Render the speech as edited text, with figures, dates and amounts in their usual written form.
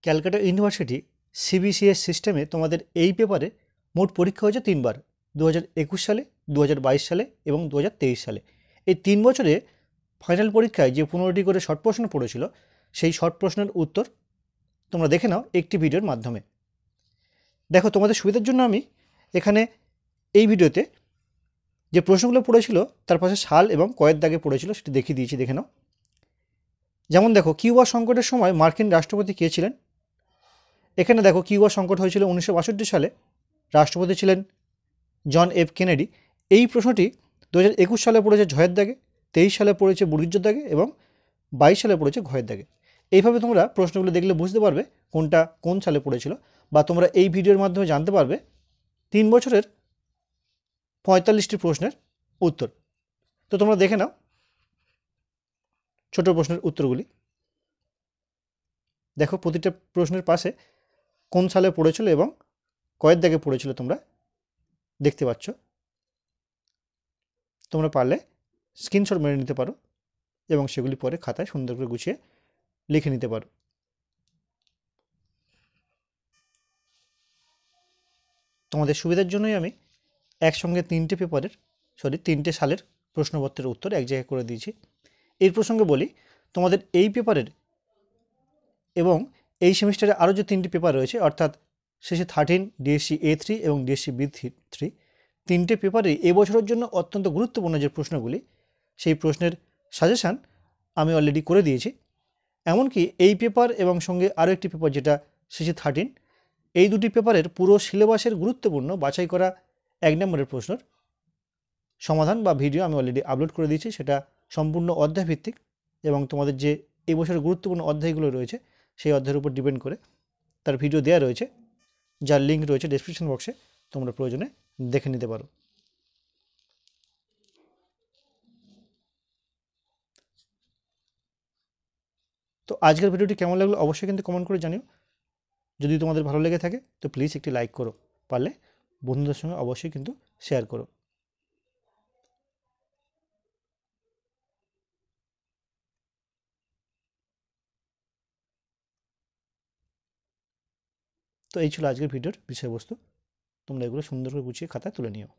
Calcutta university CBCS সিস্টেমে তোমাদের এই পেপারে মোট পরীক্ষা হয়েছে 3বার, 2021 সালে, 2022 সালে এবং 2023 সালে। এই 3 বছরে ফাইনাল পরীক্ষায় যে 15টি করে শর্ট প্রশ্ন পড়েছিল সেই শর্ট প্রশ্নের উত্তর তোমরা দেখে নাও একটি ভিডিওর মাধ্যমে। দেখো, তোমাদের সুবিধার জন্য আমি এখানে এই ভিডিওতে যে প্রশ্নগুলো পড়েছিল তার পাশে সাল এবং কয়ের দাগে পড়েছিল সেটি দেখিয়ে দিয়েছি, দেখে নাও। যেমন দেখো, কিউবা সংকটের সময় মার্কিন রাষ্ট্রপতি কে ছিলেন? এখানে দেখো, কিউবা সংকট হয়েছিল 1962 সালে, রাষ্ট্রপতি ছিলেন জন এফ কেনেডি। এই প্রশ্নটি 2021 সালে পড়েছে ঝয়ের দাগে, 23 সালে পড়েছে বুড়িজ্জোর দাগে এবং 22 সালে পড়েছে ঘয়ের দাগে। এইভাবে তোমরা প্রশ্নগুলো দেখলে বুঝতে পারবে কোনটা কোন সালে পড়েছিল, বা তোমরা এই ভিডিওর মাধ্যমে জানতে পারবে 3 বছরের 45টি প্রশ্নের উত্তর। তো তোমরা দেখে নাও ছোট প্রশ্নের উত্তরগুলি। দেখো, প্রতিটা প্রশ্নের পাশে কোন সালে পড়েছিল এবং কয়ের দাগে পড়েছিল তোমরা দেখতে পাচ্ছ। তোমরা পারলে স্ক্রিনশট মেরে নিতে পারো এবং সেগুলি পরে খাতায় সুন্দর করে গুছিয়ে লিখে নিতে পারো। তোমাদের সুবিধার জন্যই আমি একসঙ্গে 3টে সালের প্রশ্নপত্রের উত্তর এক জায়গায় করে দিয়েছি। এর প্রসঙ্গে বলি, তোমাদের এই পেপারের এবং এই সেমিস্টারে আরও যে 3টি পেপার রয়েছে, অর্থাৎ শেষে 13, ডিএসসি A3 এবং ডিএসসি B3, 3টে পেপারেই এবছরের জন্য অত্যন্ত গুরুত্বপূর্ণ যে প্রশ্নগুলি, সেই প্রশ্নের সাজেশান আমি অলরেডি করে দিয়েছি। এমনকি এই পেপার এবং সঙ্গে আরও একটি পেপার যেটা শেষে 13, এই দুটি পেপারের পুরো সিলেবাসের গুরুত্বপূর্ণ বাছাই করা 1 নম্বরের প্রশ্নের সমাধান বা ভিডিও আমি অলরেডি আপলোড করে দিয়েছি। সেটা সম্পূর্ণ অধ্যায়ভিত্তিক এবং তোমাদের যে এই বছরের গুরুত্বপূর্ণ অধ্যায়গুলো রয়েছে সেই অধ্যায়ের উপর ডিপেন্ড করে তার ভিডিও দেওয়া রয়েছে, যার লিঙ্ক রয়েছে ডেসক্রিপশন বক্সে, তোমরা প্রয়োজনে দেখে নিতে পারো। তো আজকের ভিডিওটি কেমন লাগলো অবশ্যই কিন্তু কমেন্ট করে জানিও। যদি তোমাদের ভালো লেগে থাকে তো প্লিজ একটি লাইক করো, পারলে বন্ধুদের সঙ্গে অবশ্যই কিন্তু শেয়ার করো। তো এই ছিল আজকের ভিডিওর বিষয়বস্তু। তোমরা এগুলো সুন্দর করে গুছিয়ে খাতায় তুলে নিও।